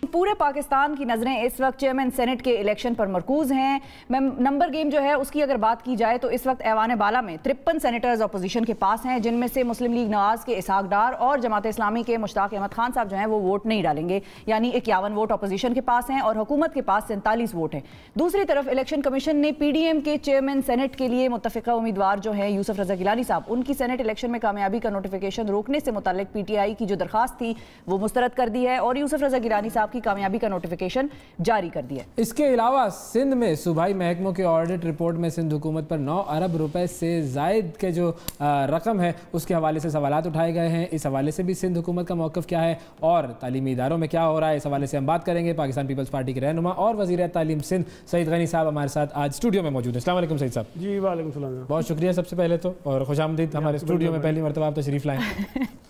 पूरे पाकिस्तान की नज़रें इस वक्त चेयरमैन सेनेट के इलेक्शन पर मरकूज हैं। नंबर गेम जो है उसकी अगर बात की जाए तो इस वक्त ऐवान बाला में 53 सेनेटर्स अपोजिशन के पास हैं, जिनमें से मुस्लिम लीग नवाज के इसहाक डार और जमात इस्लामी के मुश्ताक अहमद खान साहब जो हैं वो वोट नहीं डालेंगे, यानी 51 वोट अपोजिशन के पास हैं और हुकूमत के पास 47 वोट हैं। दूसरी तरफ इलेक्शन कमीशन ने PDM के चेयरमैन सेनेट के लिए मुत्तफिका उम्मीदवार जो हैं यूसुफ रजा गिलानी साहब, उनकी सेनेट इलेक्शन में कामयाबी का नोटिफिकेशन रोकने से मुताल्लिक PTI की जो दरखास्त थी वो मुस्तरद कर दी है और यूसुफ रजा गिलानी साहब की कामयाबी का नोटिफिकेशन जारी कर दिया। इसके अलावा सिंध में सूबाई महकमों के ऑडिट रिपोर्ट में सिंध हुकूमत पर 9 अरब रुपए से जायद के जो रकम है उसके हवाले से सवालात उठाए गए हैं। इस हवाले से भी सिंध हुकूमत का मौक़िफ़ क्या है और तालीमी इदारों में क्या हो रहा है, इस हवाले से हम बात करेंगे। पाकिस्तान पीपल्स पार्टी के रहनुमा और वज़ीर तालीम सिंध सईद गनी साहब हमारे साथ आज स्टूडियो में मौजूद है। अस्सलाम वालेकुम सईद साहब। जी वालेकुम सलाम। बहुत शुक्रिया सबसे पहले तो, और खुशामदीद हमारे स्टूडियो में पहली मरतबा आप तशरीफ लाएँ।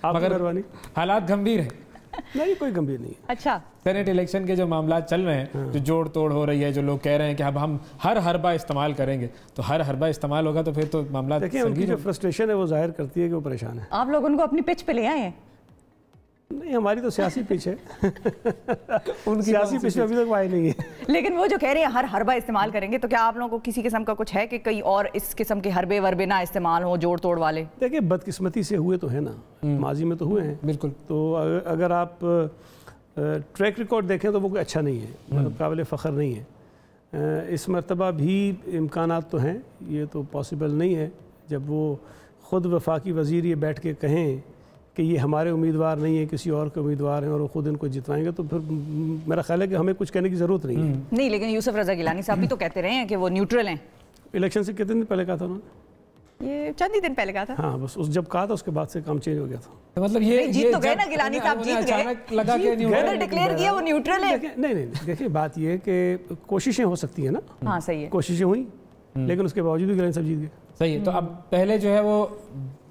मगर हालात गंभीर है। नहीं, कोई गंभीर नहीं है। अच्छा, सेनेट इलेक्शन के जो मामला चल रहे हैं, जो जोड़ तोड़ हो रही है, जो लोग कह रहे हैं कि अब हम हर हरबा इस्तेमाल करेंगे, तो हर हरबा इस्तेमाल होगा तो फिर तो मामला देखिए, उनकी जो फ्रस्ट्रेशन है वो जाहिर करती है कि वो परेशान है। आप लोग उनको अपनी पिच पे ले आए हैं? नहीं, हमारी तो सियासी पिच है। उनकी सियासी पिच में अभी तक आई नहीं है। लेकिन वो जो कह रहे हैं हर हरबा इस्तेमाल करेंगे, तो क्या आप लोगों को किसी किस्म का कुछ है कि कई और इस किस्म के हरबे वरबे ना इस्तेमाल हो, जोड़ तोड़ वाले? देखिए, बदकिस्मती से हुए तो है ना, माजी में तो हुए हैं। बिल्कुल। तो अगर आप ट्रैक रिकॉर्ड देखें तो वो कोई अच्छा नहीं है, मतलब काबिल फ़ख्र नहीं है। इस मरतबा भी इम्कानात तो हैं, ये तो पॉसिबल नहीं है जब वो ख़ुद वफाकी वज़ीर ये बैठ के कहें कि ये हमारे उम्मीदवार नहीं है, किसी और के उम्मीदवार हैं और वो खुद इनको जितवाएंगे, तो फिर मेरा ख्याल है कि हमें कुछ कहने की ज़रूरत नहीं है। नहीं, लेकिन यूसुफ रजा गिलानी साहब भी तो कहते रहे हैं कि वो न्यूट्रल हैं। इलेक्शन से कितने दिन पहले कहा था उन्होंने? ये चंद ही दिन पहले कहा था। हाँ, बस उस जब कहा था उसके बाद से काम चेंज हो गया था। तो मतलब ये जीत तो गए ना, गिलानी साहब जीत गए, लगा के डिक्लेयर किया वो न्यूट्रल है। नहीं, देखिए बात ये है कि कोशिशें हो सकती है ना। हाँ, सही है, कोशिशें हुई, लेकिन उसके बावजूद भी गिलानी साहब जीत गए। सही है। तो अब पहले जो है वो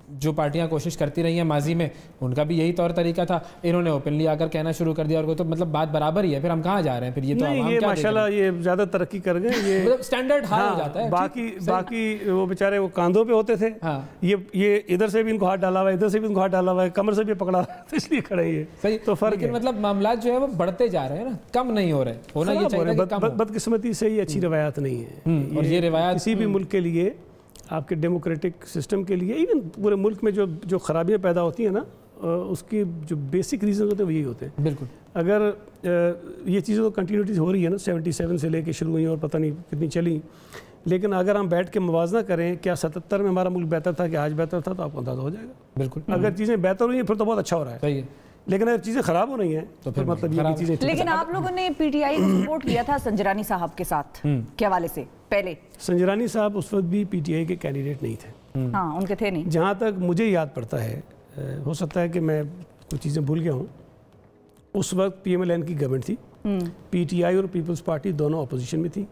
जो पार्टियां कोशिश करती रही हैं माजी में, उनका भी यही तौर तरीका था, इन्होंने ओपनली आकर कहना शुरू कर दिया और वो तो मतलब बात बराबर ही है। फिर हम कहाँ जा रहे हैं? फिर ये तो ये माशाल्लाह ये ज़्यादा तरक्की कर गए, ये मतलब स्टैंडर्ड हाई हो जाता है। बाकी वो बेचारे वो कांधों पे होते थे। हाँ। ये इधर से भी इनको हाथ डाला हुआ है, इधर से भी इनको हाथ डाला हुआ है, कमर से भी पकड़ा हुआ है, तो इसलिए खड़े ये सही। तो फर्क है, मतलब मामला जो है वो बढ़ते जा रहे हैं ना, कम नहीं हो रहे। होना ये चाहिए। बदकिस्मती से ये अच्छी रवायात नहीं है, और ये रवायात किसी भी मुल्क के लिए, आपके डेमोक्रेटिक सिस्टम के लिए, इवन पूरे मुल्क में जो खराबियाँ पैदा होती हैं ना, उसकी जो बेसिक रीज़न होते हैं वही होते हैं। बिल्कुल। अगर ये चीज़ें तो कंटिन्यूटीज हो रही है ना, 77 से लेके शुरू हुई और पता नहीं कितनी चली, लेकिन अगर हम बैठ के मुवाजना करें, क्या 77 में हमारा मुल्क बेहतर था कि आज बेहतर था, तो आपको अंदाजा हो जाएगा। बिल्कुल। अगर चीज़ें बेहतर हुई हैं फिर तो बहुत अच्छा हो रहा है। सही है। लेकिन अगर चीज़ें ख़राब हो रही हैं तो फिर मतलब ये चीज़ें। लेकिन आप लोगों ने PTI को सपोर्ट किया था संजरानी साहब के साथ के हवाले से पहले। संजरानी साहब उस वक्त भी PTI के कैंडिडेट नहीं थे। हाँ, उनके थे नहीं। जहाँ तक मुझे याद पड़ता है, हो सकता है कि मैं कुछ चीज़ें भूल गया हूँ, उस वक्त PMLN की गवर्नमेंट थी, PTI और पीपल्स पार्टी दोनों अपोजिशन में थी।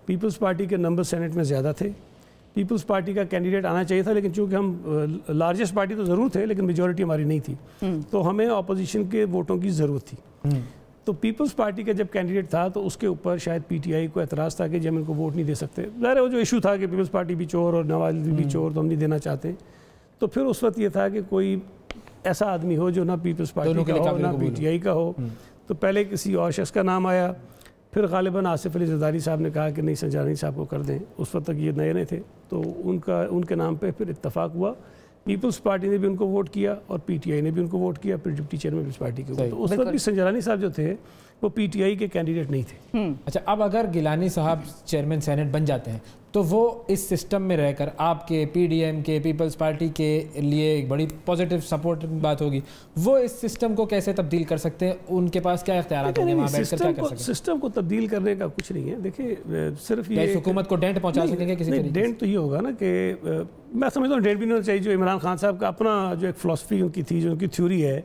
पीपल्स पार्टी के नंबर सेनेट में ज़्यादा थे, पीपल्स पार्टी का कैंडिडेट आना चाहिए था, लेकिन चूंकि हम लार्जेस्ट पार्टी तो ज़रूर थे, लेकिन मेजॉरिटी हमारी नहीं थी, तो हमें अपोजिशन के वोटों की ज़रूरत थी। तो पीपल्स पार्टी का जब कैंडिडेट था तो उसके ऊपर शायद PTI को एतराज़ था कि जब इनको वोट नहीं दे सकते। ज़ाहिर है वो जो इशू था कि पीपल्स पार्टी भी चोर और नवाज भी चोर, तो हम नहीं देना चाहते। तो फिर उस वक्त ये था कि कोई ऐसा आदमी हो जो ना पीपल्स पार्टी का हो ना PTI का हो। तो पहले किसी और शख्स का नाम आया, फिर गालिबन आसिफ अली जरदारी साहब ने कहा कि नहीं, संजरानी साहब को कर दें। उस वक्त तक ये नए नए थे, तो उनके नाम पे फिर इत्तफाक हुआ। पीपल्स पार्टी ने भी उनको वोट किया और PTI ने भी उनको वोट किया, फिर डिप्टी चेयरमैन पीपल्स पार्टी के। तो उस वक्त भी संजरानी साहब जो थे वो PTI के कैंडिडेट नहीं थे। अच्छा, अब अगर गिलानी साहब चेयरमैन सेनेट बन जाते हैं तो वो इस सिस्टम में रहकर आपके PDM के पीपल्स पार्टी के लिए एक बड़ी पॉजिटिव सपोर्ट बात होगी। वो इस सिस्टम को कैसे तब्दील कर सकते हैं? उनके पास क्या इख्तियारात होंगे वहाँ बैठकर क्या कर सकते हैं? सिस्टम को तब्दील करने का कुछ नहीं है। देखिए, सिर्फ ये हुकूमत को डेंट पहुँचा सकेंगे किसी तरीके से? डेंट तो ये होगा ना कि मैं समझता हूँ डेंट भी नहीं होना चाहिए। जो इमरान खान साहब का अपना जो एक फ़िलासफ़ी उनकी थी, जो उनकी थ्योरी है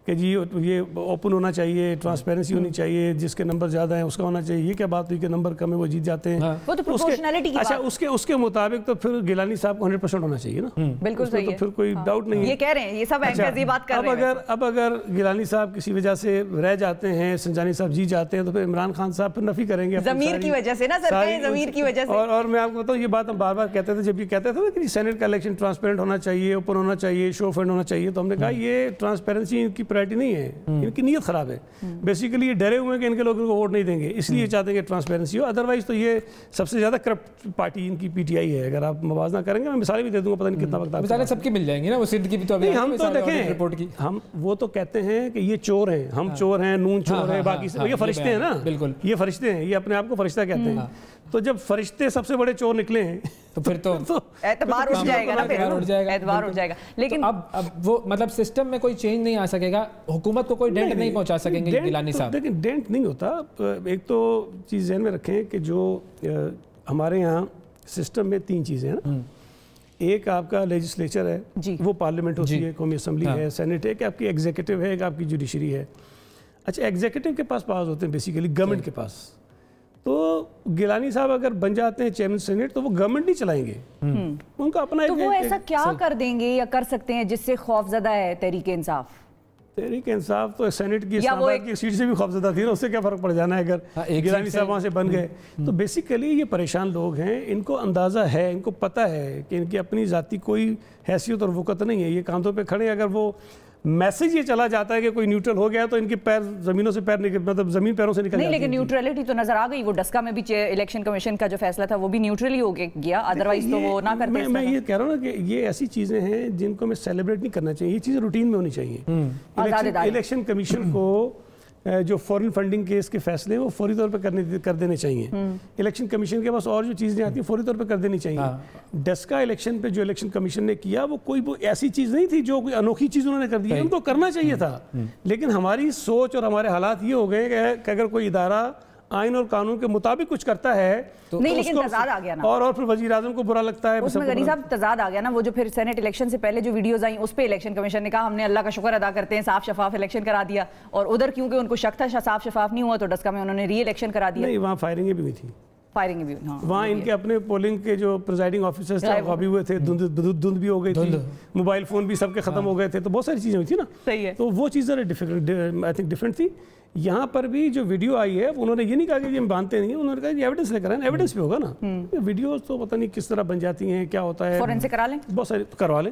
कि जी ये ओपन होना चाहिए, ट्रांसपेरेंसी होनी चाहिए, जिसके नंबर ज़्यादा हैं उसका होना चाहिए। ये क्या बात हुई कि नंबर कम है वो जीत जाते हैं? हाँ। वो तो प्रोपोर्शनैलिटी की अच्छा, उसके मुताबिक तो फिर गिलानी साहब को 100% होना चाहिए ना। बिल्कुल सही है। तो फिर कोई डाउट नहीं है। ये कह रहे हैं, ये सब एंकर्स ये बात कर रहे हैं। अब अगर गिलानी साहब किसी वजह से रह जाते हैं, संजरानी साहब जीत जाते हैं, तो फिर इमरान खान साहब फिर नफी करेंगे ज़मीर की वजह से ना, सरकारी ज़मीर की वजह से। और मैं आपको बताऊँ, ये बात हम बार बार कहते थे, जब ये कहते थे ना कि सेनेट का इलेक्शन ट्रांसपेरेंट होना चाहिए, ओपन होना चाहिए, शो फंड होना चाहिए, तो हमने कहा ये ट्रांसपेरेंसी की प्रायोरिटी नहीं है, इनकी नीयत ख़राब है। बेसिकली ये डरे हुए हैं कि इनके लोग इनको वोट नहीं देंगे, इसलिए चाहते हैं कि ट्रांसपेरेंसी हो। अदरवाइज तो ये सबसे ज़्यादा करप्ट पार्टी इनकी PTI है। अगर आप मवाजना करेंगे, मैं मिसालें भी दे दूंगा, पता नहीं कितना वक्त मिसालें सबकी मिल जाएंगी ना, वो सिंध की भी तो अभी हम तो देखें रिपोर्ट की, हम वो तो कहते हैं कि ये चोर हैं, हम चोर हैं, नून चोर है, बाकी से ये फरिश्ते हैं ना, बिल्कुल ये फरिश्ते हैं, ये अपने आप को फरिश्ता कहते हैं। तो जब फरिश्ते सबसे बड़े चोर निकले हैं तो फिर तो एतबार उठ जाएगा ना, एतबार उठ जाएगा। लेकिन अब वो मतलब सिस्टम में कोई चेंज नहीं आ सकेगा, हुकूमत को कोई डेंट नहीं पहुंचा सकेंगे गिलानी साहब। लेकिन डेंट नहीं होता। एक तो चीज़ ध्यान में रखें कि जो हमारे यहाँ सिस्टम में 3 चीज़ें हैं ना, एक आपका लेजिस्लेचर है, वो पार्लियामेंट होती है, कौमी असम्बली है, सेनेट है, एक आपकी एग्जीक्यूटिव है, एक आपकी जुडिशरी है। अच्छा, एग्जीक्यूटिव के पास पावर होते हैं बेसिकली गवर्नमेंट के पास। तो गिलानी साहब अगर बन जाते हैं चेयरमैन सेनेट तो वो गवर्नमेंट नहीं चलाएंगे, उनका अपना। तो वो ऐसा क्या कर देंगे या कर सकते हैं जिससे खौफजदा है तहरीक इंसाफ? तहरीक इंसाफ तो सेनेट की इस्लामाबाद की सीट से भी खौफजदा थी ना, उससे क्या फ़र्क पड़ जाना है अगर गिलानी साहब वहाँ से बन गए। तो बेसिकली ये परेशान लोग हैं, इनको अंदाज़ा है, इनको पता है कि इनकी अपनी ज़ाती कोई हैसियत और वक़्त नहीं है, ये कांधों पे खड़े। अगर वो मैसेज ये चला जाता है कि कोई न्यूट्रल हो गया तो इनके पैर ज़मीनों से पैर निकल, मतलब ज़मीन पैरों से निकल नहीं, लेकिन न्यूट्रलिटी तो नज़र आ गई। वो डस्का में भी इलेक्शन कमीशन का जो फैसला था वो भी न्यूट्रली हो गया, अदरवाइज तो वो ना करते। मैं ये कह रहा हूँ ना कि ये ऐसी चीज़ें हैं जिनको हमें सेलिब्रेट नहीं करना चाहिए, ये चीज़ें रूटीन में होनी चाहिए। इलेक्शन कमीशन को जो फॉरेन फंडिंग केस के फैसले वो फौरी तौर पर कर देने चाहिए। इलेक्शन कमीशन के पास और जो चीज़ें आती हैं फौरी तौर पर कर देनी चाहिए। डस्का इलेक्शन पे जो इलेक्शन कमीशन ने किया वो कोई ऐसी चीज़ नहीं थी जो कोई अनोखी चीज़ उन्होंने कर दी, उनको करना चाहिए था। लेकिन हमारी सोच और हमारे हालात ये हो गए कि अगर कोई इदारा आइन और कानून के मुताबिक कुछ करता है तो नहीं, लेकिन तजाद आ गया ना, और फिर वजीर आजम को बुरा लगता है। उसमें गनी साहब तजाद आ गया ना, वो जो फिर सेनेट इलेक्शन से पहले जो वीडियोस आई उस पे इलेक्शन कमीशन ने कहा हमने अल्लाह का शुक्र अदा करते हैं साफ शफाफ इलेक्शन करा दिया, और उधर क्योंकि उनको शक था साफ शफाफ नहीं हुआ तो डस्का में उन्होंने री इलेक्शन करा दिया। नहीं, वहाँ फायरिंगें भी हुई थी, फायरिंग भी, हाँ, वहाँ इनके अपने पोलिंग के जो प्रिजाइडिंग ऑफिसर्स थे वो भी हुए थे, धुंध भी हो गई थी, मोबाइल फ़ोन भी सबके ख़त्म हो गए थे, तो बहुत सारी चीज़ें हुई थी ना। सही है, तो वो चीज़ आई थिंक डिफरेंट थी। यहाँ पर भी जो वीडियो आई है उन्होंने ये नहीं कहा कि ये मानते नहीं है, उन्होंने कहा ये एविडेंस लेकर आए, एविडेंस भी होगा ना। वीडियो तो पता नहीं किस तरह बन जाती हैं, क्या होता है, फॉरेंसिक करा लें, बहुत सारे करवा लें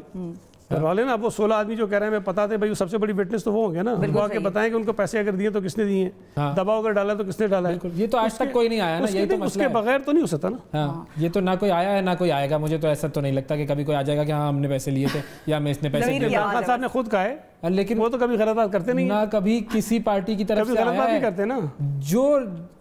ना। अब वो 16 आदमी जो कह रहे हैं, मैं पता थे भाई, सबसे बड़ी विटनेस तो वो होंगे ना, वो आके बताएं कि उनको पैसे अगर दिए तो किसने दिए, दबाव अगर डाला तो किसने डाला है। ये तो आज तक कोई नहीं आया ना, ये तो उसके बगैर तो नहीं हो सकता ना। ये तो ना कोई आया है ना कोई आएगा। मुझे तो ऐसा तो नहीं लगता कि कभी कोई आ जाएगा कि हाँ हमने पैसे लिए थे या हमें इसने पैसे दिए। खान साहब ने खुद कहा है, लेकिन वो तो कभी गलत बात करते नहीं ना, कभी किसी पार्टी की तरफ से गलत बात नहीं करते ना। जो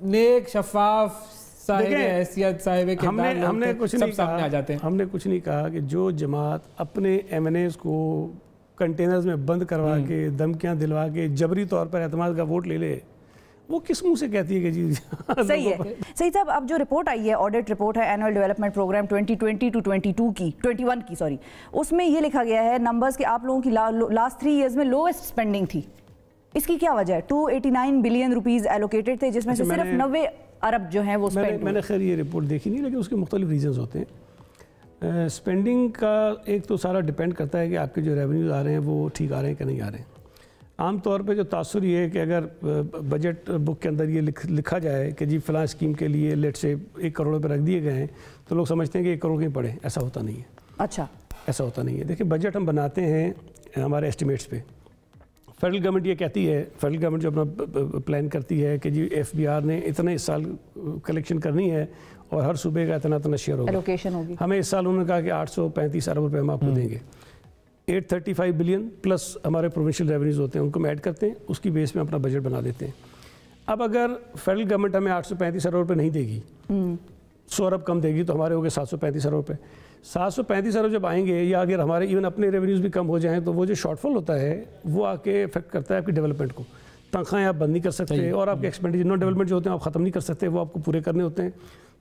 नेक शफाफ हमने कुछ नहीं कहा, हमने कुछ नहीं कहा कि जो जमात अपने MNAs को कंटेनर्स में बंद करवा के धमकियां दिलवा के जबरी तौर पर एतमाद का वोट ले ले, वो किस मुंह से कहती है कि जी सही है। सही साहब, अब जो रिपोर्ट आई है, ऑडिट रिपोर्ट है एनुअल डेवलपमेंट प्रोग्राम 2020 टू 21 की सॉरी, उसमें ये लिखा गया है नंबर्स कि आप लोगों की लास्ट 3 ईयर्स में लोएस्ट स्पेंडिंग थी। इसकी क्या वजह है? 289 बिलियन रुपीस एलोकेटेड थे, जिसमें से सिर्फ 90 अरब जो है वो स्पेंड। मैंने खैर ये रिपोर्ट देखी नहीं, लेकिन उसके मुख्तलिफ रीजंस होते हैं। स्पेंडिंग का एक तो सारा डिपेंड करता है कि आपके जो रेवेन्यूज आ रहे हैं वो ठीक आ रहे हैं कि नहीं आ रहे हैं। आमतौर पे जो तासुर ये है कि अगर बजट बुक के अंदर ये लिखा जाए कि जी फ़लाँ स्कीम के लिए लेट से 1 करोड़ रुपये रख दिए गए हैं, तो लोग समझते हैं कि 1 करोड़ कहीं पड़े। ऐसा होता नहीं है। अच्छा, ऐसा होता नहीं है। देखिए, बजट हम बनाते हैं हमारे एस्टिमेट्स पे। फेडरल गवर्नमेंट ये कहती है, फेडरल गवर्नमेंट जो अपना प्लान करती है कि जी FBR ने इतने इस साल कलेक्शन करनी है और हर सूबे का इतना शेयर होगा, एलोकेशन होगी। हमें इस साल उन्होंने कहा कि 835 अरब रुपये हम आपको देंगे। 835 बिलियन प्लस हमारे प्रोविंशियल रेवेन्यूज होते हैं, उनको हम ऐड करते हैं, उसकी बेस में अपना बजट बना देते हैं। अब अगर फेडरल गवर्नमेंट हमें 835 अरब रुपये नहीं देगी, 100 अरब कम देगी, तो हमारे हो गए 735 अरब रुपये। 735 अरब जब आएंगे, या अगर हमारे इवन अपने रेवेन्यूज भी कम हो जाएं, तो वो जो शॉर्टफॉल होता है वो आके इफेक्ट करता है आपकी डेवलपमेंट को। तनख्वाहें आप बंद नहीं कर सकते, और आपके एक्सपेंडिचर नॉन डेवलपमेंट जो होते हैं आप ख़त्म नहीं कर सकते, वो आपको पूरे करने होते हैं।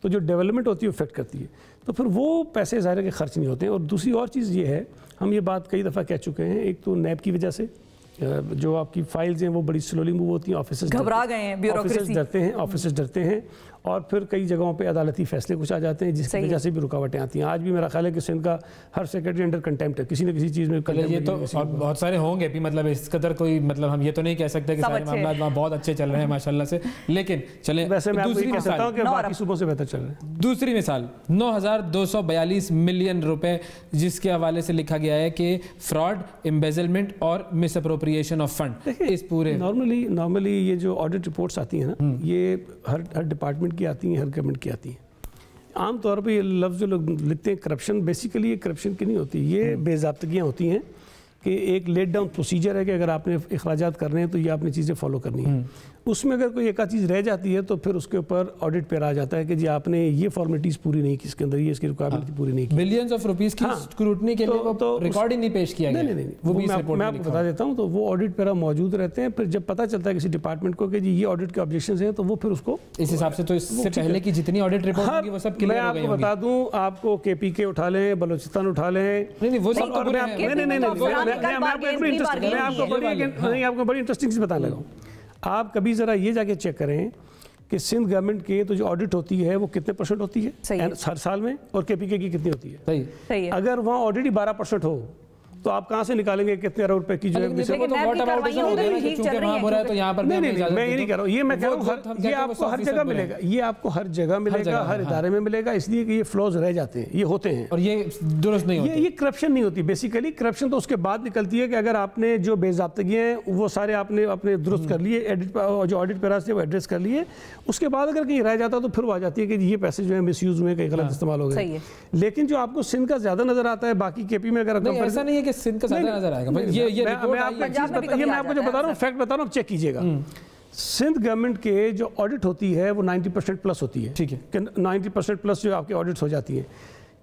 तो जो डेवलपमेंट होती है इफेक्ट करती है, तो फिर वो पैसे ज़ाहिर के खर्च नहीं होते हैं। और दूसरी और चीज़ ये है, हम ये बात कई दफ़ा कह चुके हैं, एक तो नैब की वजह से जो आपकी फाइल्स हैं वो बड़ी स्लोली मूव होती हैं, ऑफिसर्स घबरा गए हैं, ब्यूरोक्रेसी डरते हैं, ऑफिसर्स डरते हैं, और फिर कई जगहों पे अदालती फैसले कुछ आ जाते हैं जिसकी वजह से भी रुकावटें आती हैं। आज भी मेरा ख्याल है कि सिंध का हर सेक्रेटरी अंडर कंटेम्प्ट है, किसी न किसी चीज़ में। ये तो और बहुत सारे होंगे भी, मतलब इस कदर कोई, मतलब हम ये तो नहीं कह सकते कि सारे मामला वहाँ बहुत अच्छे चल रहे हैं माशाल्लाह से, लेकिन चलें वैसे मैं आपको ये कह सकता हूँ कि बाकी सूबों से बेहतर चल रहे हैं। दूसरी मिसाल 9,242 मिलियन रुपए जिसके हवाले से लिखा गया है कि फ्रॉड, एम्बेजलमेंट और मिस अप्रोप्रिएशन ऑफ फंड इस पूरे। नॉर्मली ये जो ऑडिट रिपोर्ट्स आती हैं ना, ये हर डिपार्टमेंट की आती हैं, हर गवर्नमेंट की आती हैं। आमतौर पे ये लफ्ज़ जो लोग लिखते हैं करप्शन, बेसिकली ये करप्शन की नहीं होती, ये बेज़ाब्तगियाँ होती हैं कि एक लेट डाउन प्रोसीजर है कि अगर आपने अखराजात करने हैं तो ये आपने चीज़ें फॉलो करनी है। उसमें अगर कोई एक आध चीज़ रह जाती है तो फिर उसके ऊपर ऑडिट पर आ जाता है कि जी आपने ये फॉर्मेलिटीज़ पूरी नहीं की, इसके अंदर ये इसकी रिक्वायरमेंट पूरी नहीं की। बिलियंस ऑफ रुपीस की स्क्रूटनी के लिए तो रिकॉर्ड ही नहीं पेश किया गया। नहीं, वो मैं आपको बता देता हूँ। तो वो ऑडिट पर मौजूद रहते हैं, फिर जब पता चलता है किसी डिपार्टमेंट को कि जी ये ऑडिट के ऑब्जेक्शंस हैं तो वो फिर उसको इस हिसाब से, तो इससे पहले की जितनी ऑडिट रिपोर्ट होगी वो सब क्लियर हो गई होंगी। मैं आपको बता दूं, आपको KPK उठा लें, बलूचिस्तान उठा लें, नहीं वो सब तो मैं आपको बड़ी इंटरेस्टिंग चीज़ बताने लगा हूँ। आप कभी ज़रा ये जाके चेक करें कि सिंध गवर्नमेंट के तो जो ऑडिट होती है वो कितने % होती है हर साल में, और KPK की कितनी होती है। सही है। अगर वहाँ ऑडिट ही 12% हो तो आप कहाँ से निकालेंगे कितने अरब रुपए की जो है। तो मैं ये नहीं कह रहा हूँ, ये मैं कह रहा हूँ ये आपको हर जगह मिलेगा, ये आपको हर जगह मिलेगा, हर इदारे में मिलेगा, इसलिए कि ये फ्लॉज रह जाते हैं, ये होते हैं और ये दुरुस्त नहीं होते। ये करप्शन नहीं होती। बेसिकली करप्शन तो उसके बाद निकलती है कि अगर आपने जो बेज़ाब्तगी हैं वो सारे आपने अपने दुरुस्त कर लिए, जो ऑडिट पैराज थे वो एड्रेस कर लिए, उसके बाद अगर कहीं रह जाता तो फिर वो आ जाती है कि ये पैसे जो है मिसयूज हुए, कहीं गलत इस्तेमाल हो गए। लेकिन जो आपको सिंध का ज्यादा नजर आता है, बाकी KP में अगर ऐसा नहीं है कि सिंध का ज्यादा नजर आएगा। ये मैं आपको जो बता रहा हूँ, फैक्ट बता रहा हूँ, चेक कीजिएगा। सिंध गवर्नमेंट के जो ऑडिट होती है वो 90% प्लस होती है। ठीक है, 90% प्लस जो आपकी ऑडिट्स हो जाती है।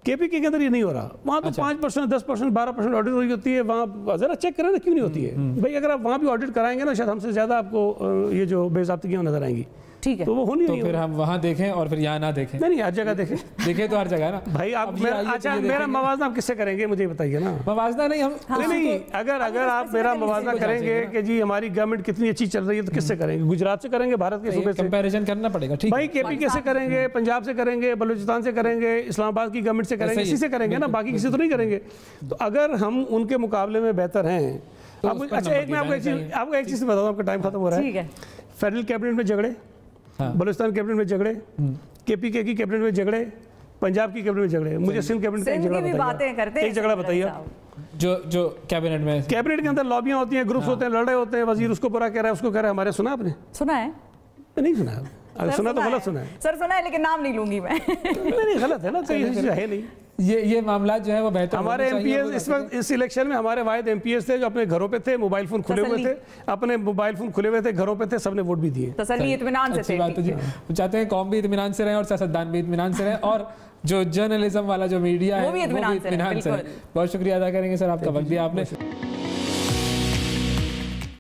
KPK के अंदर ये नहीं हो रहा, वहाँ तो 5%, 10%, 12% ऑडिट हो रही होती है। वहाँ जरा चेक करें ना, क्यों नहीं होती है भाई। अगर आप वहाँ भी ऑडिट कराएंगे ना, शायद हमसे ज़्यादा आपको ये जो बेज़ाब्तगियाँ नजर आएंगी। ठीक है, तो वो होनी तो फिर हम वहाँ देखें और फिर यहाँ ना देखें। नहीं, हर जगह देखें। देखें तो हर जगह ना भाई। आप मेरा मवाजना आप किससे करेंगे मुझे बताइए ना। मवाजना नहीं, हम नहीं, अगर आप मेरा मवाजना करेंगे कि जी हमारी गवर्नमेंट कितनी अच्छी चल रही है तो किससे करेंगे? गुजरात से करेंगे, भारत के सूबे से कंपैरिजन करना पड़ेगा। ठीक भाई, KPK से करेंगे, पंजाब से करेंगे, बलूचिस्तान से करेंगे, इस्लामाबाद की गवर्नमेंट से करेंगे, इसी से करेंगे ना, बाकी किसी तो नहीं करेंगे। तो अगर हम उनके मुकाबले में बेहतर हैं। अच्छा, एक मैं आपको एक चीज़ बताऊँ, आपका टाइम खत्म हो रहा है। फेडरल कैबिनेट में झगड़े, बलूचिस्तान कैबिनेट में झगड़े, KPK की कैबिनेट में झगड़े, पंजाब की कैबिनेट में झगड़े। मुझे सिंध कैबिनेट का एक झगड़ा बताइए। जो कैबिनेट में, कैबिनेट के अंदर लॉबियां होती हैं, ग्रुप्स होते हैं, लड़े होते हैं, वजीर उसको पूरा कह रहा है, उसको कह रहा है। हमारे सुना आपने? सुना है? नहीं सुना है। अगर सुना तो गलत सुना है सर। सुना है लेकिन नाम नहीं लूंगी मैं। नहीं, गलत है ना, तो ये चीज़ है नहीं। ये मामला जो है वो बेहतर। हमारे MPs इस वक्त इस इलेक्शन में हमारे वाहिद MPs थे जो अपने घरों पे थे, मोबाइल फोन खुले हुए थे, अपने मोबाइल फोन खुले हुए थे, घरों पे थे, सबने वोट भी दिए। तसल्ली इत्मीनान से थे। बात है जी, चाहते हैं कौम भी इत्मीनान से रहे और सियासतदान भी इत्मीनान से रहे, और जो जर्नलिज्म वाला जो मीडिया है वो भी इत्मीनान से रहे। बहुत शुक्रिया अदा करेंगे सर, आपका वक्त दिया आपने।